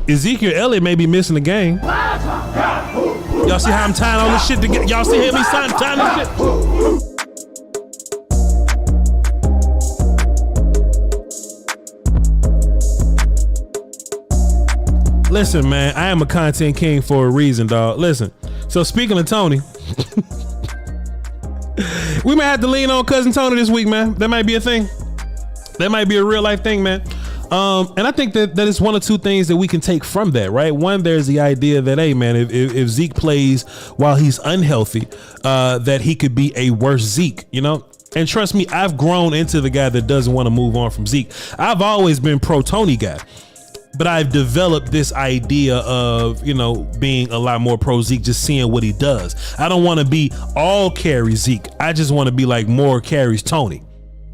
Ezekiel Elliott may be missing the game. Y'all see how I'm tying all this shit together? Y'all see me tying this shit? Listen, man, I am a content king for a reason, dog. Listen, so speaking of Tony, we might have to lean on Cousin Tony this week, man. That might be a thing. That might be a real life thing, man. And I think that is one or two things that we can take from that, right? One, there's the idea that, hey, man, if Zeke plays while he's unhealthy, that he could be a worse Zeke, you know? And trust me, I've grown into the guy that doesn't want to move on from Zeke. I've always been pro Tony guy. But I've developed this idea of, you know, being a lot more pro Zeke, just seeing what he does. I don't want to be all carry Zeke. I just want to be like more carries Tony.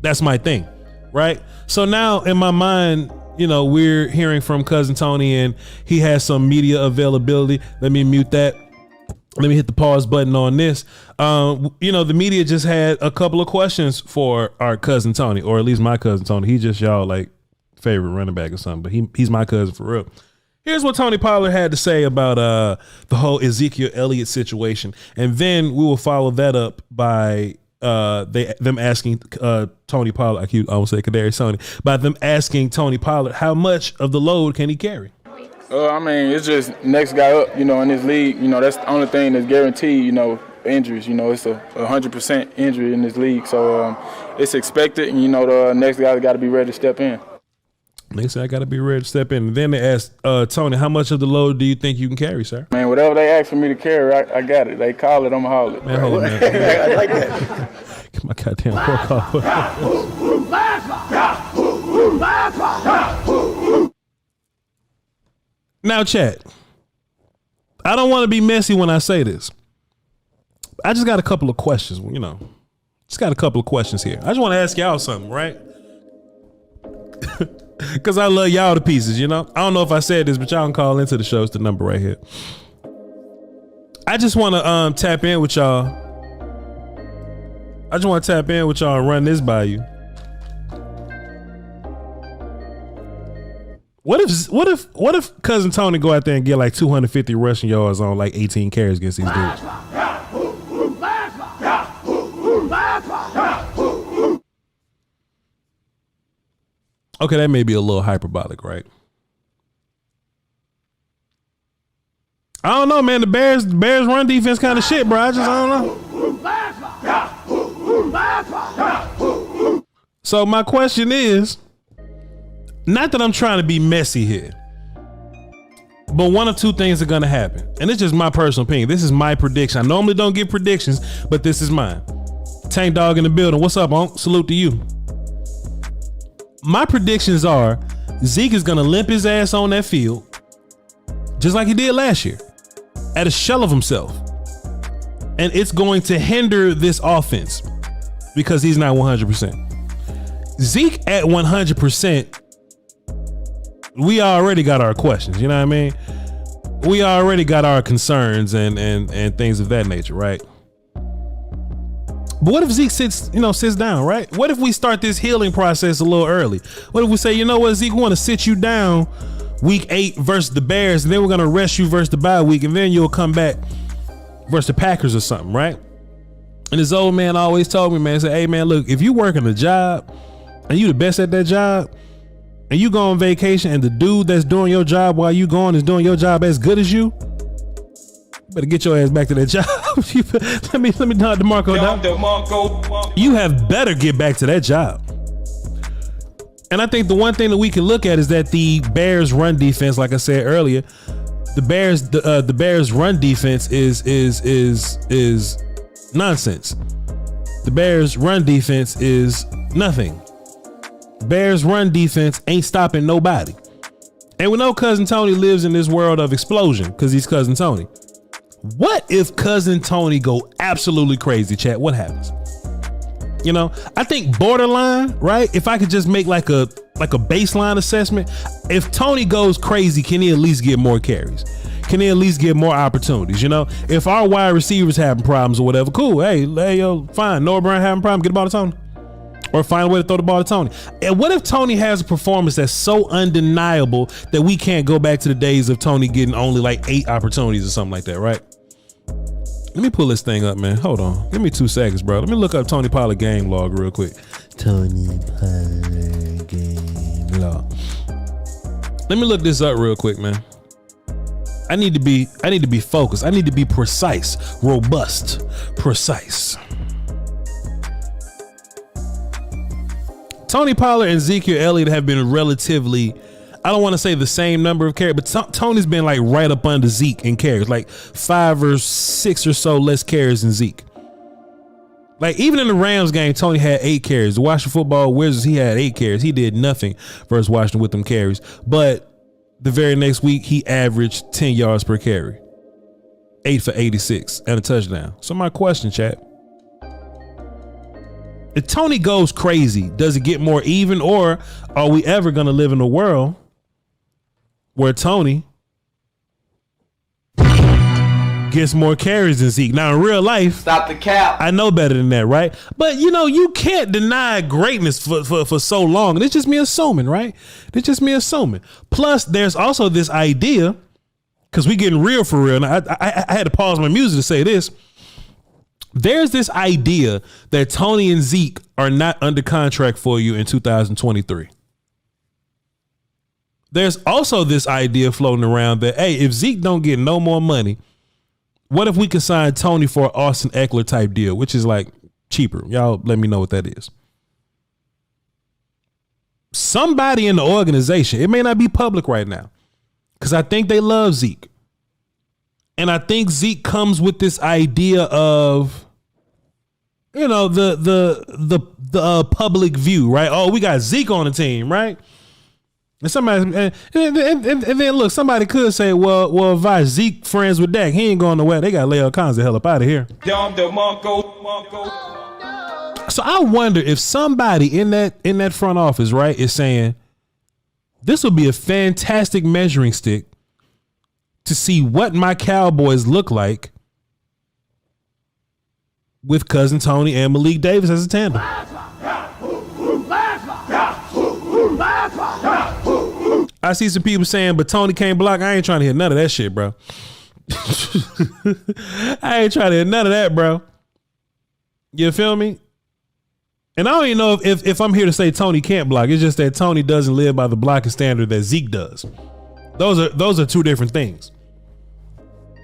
That's my thing, right? So now in my mind, you know, we're hearing from Cousin Tony and he has some media availability. Let me mute that. Let me hit the pause button on this. You know, the media just had a couple of questions for our Cousin Tony, or at least my Cousin Tony. He just y'all like favorite running back or something, but he's my cousin for real. Here's what Tony Pollard had to say about the whole Ezekiel Elliott situation, and then we will follow that up by them asking Tony Pollard, I won't say Kadarius Toney, by them asking Tony Pollard how much of the load can he carry. I mean, it's just next guy up, you know, in this league. You know, that's the only thing that's guaranteed. You know, injuries. You know, it's a 100% injury in this league, so it's expected, and you know, the next guy got to be ready to step in. They said I got to be ready to step in. And then they asked Tony, how much of the load do you think you can carry, sir? Man, whatever they ask for me to carry, I got it. They call it, I'm going to haul it. Man, hold on, man. I like that. Get my goddamn pork off. Now, chat, I don't want to be messy when I say this. I just got a couple of questions, you know. Just got a couple of questions here. I just want to ask y'all something, right? Because I love y'all to pieces, you know? I don't know if I said this, but y'all can call into the show. It's the number right here. I just want to tap in with y'all. I just want to tap in with y'all and run this by you. What if Cousin Tony go out there and get like 250 rushing yards on like 18 carries against these dudes? Okay, that may be a little hyperbolic, right? I don't know, man. The Bears run defense kind of shit, bro. I don't know. So my question is, not that I'm trying to be messy here, but one of two things are gonna happen. And it's just my personal opinion. This is my prediction. I normally don't give predictions, but this is mine. Tank Dog in the building. What's up, Unc? Salute to you. My predictions are Zeke is going to limp his ass on that field just like he did last year at a shell of himself. And it's going to hinder this offense because he's not 100%. Zeke at 100%, we already got our questions. You know what I mean? We already got our concerns and things of that nature, right? But what if Zeke sits down, right? What if we start this healing process a little early? What if we say, you know what, Zeke, we want to sit you down week 8 versus the Bears, and then we're going to rest you versus the bye week, and then you'll come back versus the Packers or something, right? And this old man always told me, man, say, hey, man, look, if you working a job and you the best at that job, and you go on vacation and the dude that's doing your job while you gone is doing your job as good as you, better get your ass back to that job. let me knock DeMarco down. You have better get back to that job. And I think the one thing that we can look at is that the Bears run defense, like I said earlier, the Bears run defense is nonsense. The Bears run defense is nothing. Bears run defense ain't stopping nobody. And we know Cousin Tony lives in this world of explosion because he's Cousin Tony. What if Cousin Tony go absolutely crazy, chat? What happens? You know, I think borderline, right? If I could just make like a baseline assessment, if Tony goes crazy, can he at least get more carries? Can he at least get more opportunities? You know, if our wide receivers having problems or whatever, cool. Hey, yo, fine. Noah Brown having problems, get the ball to Tony. or find a way to throw the ball to Tony. And what if Tony has a performance that's so undeniable that we can't go back to the days of Tony getting only like 8 opportunities or something like that, right? Let me pull this thing up, man. Hold on. Give me 2 seconds, bro. Let me look up Tony Pollard game log real quick. Tony Pollard game log. Let me look this up real quick, man. I need to be focused. I need to be precise, robust, precise. Tony Pollard and Ezekiel Elliott have been relatively, I don't want to say the same number of carries, but Tony's been like right up under Zeke in carries, like 5 or 6 or so less carries than Zeke. Like even in the Rams game, Tony had 8 carries. The Washington Football Wizards, he had 8 carries. He did nothing versus Washington with them carries. But the very next week, he averaged 10 yards per carry, 8 for 86 and a touchdown. So my question, chat. If Tony goes crazy, does it get more even, or are we ever going to live in a world where Tony gets more carries than Zeke? Now in real life, stop the cap. I know better than that, right? But you know, you can't deny greatness for so long. And it's just me assuming, right? It's just me assuming. Plus, there's also this idea, because we getting real for real. Now, I had to pause my music to say this. There's this idea that Tony and Zeke are not under contract for you in 2023. There's also this idea floating around that, hey, if Zeke don't get no more money, what if we can sign Tony for an Austin Eckler type deal, which is like cheaper? Y'all let me know what that is. Somebody in the organization, it may not be public right now, because I think they love Zeke. And I think Zeke comes with this idea of, you know, the public view, right? Oh, we got Zeke on the team, right? And somebody, and then look, somebody could say, well, Voch, Zeke friends with Dak, he ain't going nowhere. They got Leo Collins the hell up out of here. So I wonder if somebody in that front office, right, is saying this would be a fantastic measuring stick to see what my Cowboys look like with cousin Tony and Malik Davis as a tandem. I see some people saying, but Tony can't block. I ain't trying to hear none of that shit, bro. I ain't trying to hear none of that, bro. You feel me? And I don't even know if I'm here to say Tony can't block. It's just that Tony doesn't live by the blocking standard that Zeke does. Those are 2 different things.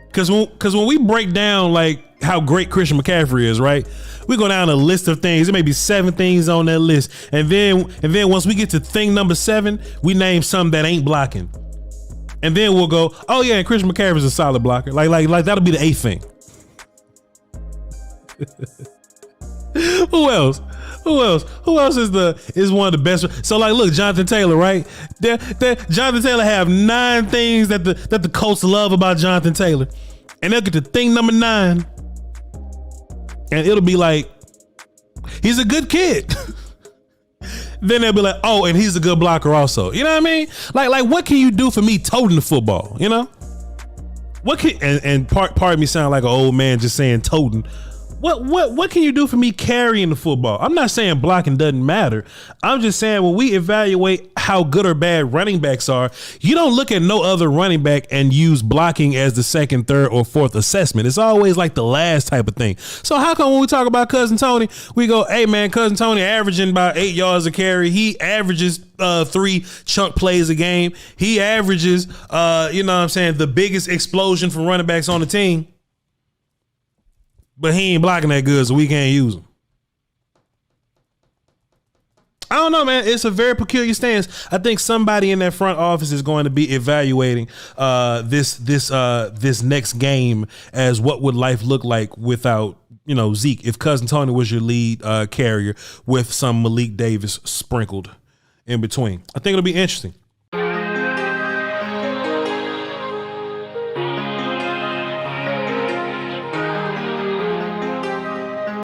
Because when we break down like how great Christian McCaffrey is, right? We go down a list of things. There may be 7 things on that list, and then once we get to thing number 7, we name something that ain't blocking, and then we'll go, oh yeah, and Christian McCaffrey is a solid blocker. Like that'll be the 8th thing. Who else? Who else is one of the best? So like, look, Jonathan Taylor, right? Jonathan Taylor have 9 things that the Colts love about Jonathan Taylor, and they'll get to thing number 9, and it'll be like, he's a good kid. Then they'll be like, oh, and he's a good blocker also. You know what I mean? Like what can you do for me toting the football? You know? What can and part of me sound like an old man just saying toting. What can you do for me carrying the football? I'm not saying blocking doesn't matter. I'm just saying when we evaluate how good or bad running backs are, you don't look at no other running back and use blocking as the 2nd, 3rd, or 4th assessment. It's always like the last type of thing. So how come when we talk about cousin Tony, we go, hey man, cousin Tony averaging about 8 yards a carry. He averages 3 chunk plays a game. He averages, you know what I'm saying, the biggest explosion from running backs on the team. But he ain't blocking that good, so we can't use him. I don't know, man. It's a very peculiar stance. I think somebody in that front office is going to be evaluating this next game as what would life look like without, you know, Zeke. If cousin Tony was your lead carrier with some Malik Davis sprinkled in between. I think it'll be interesting.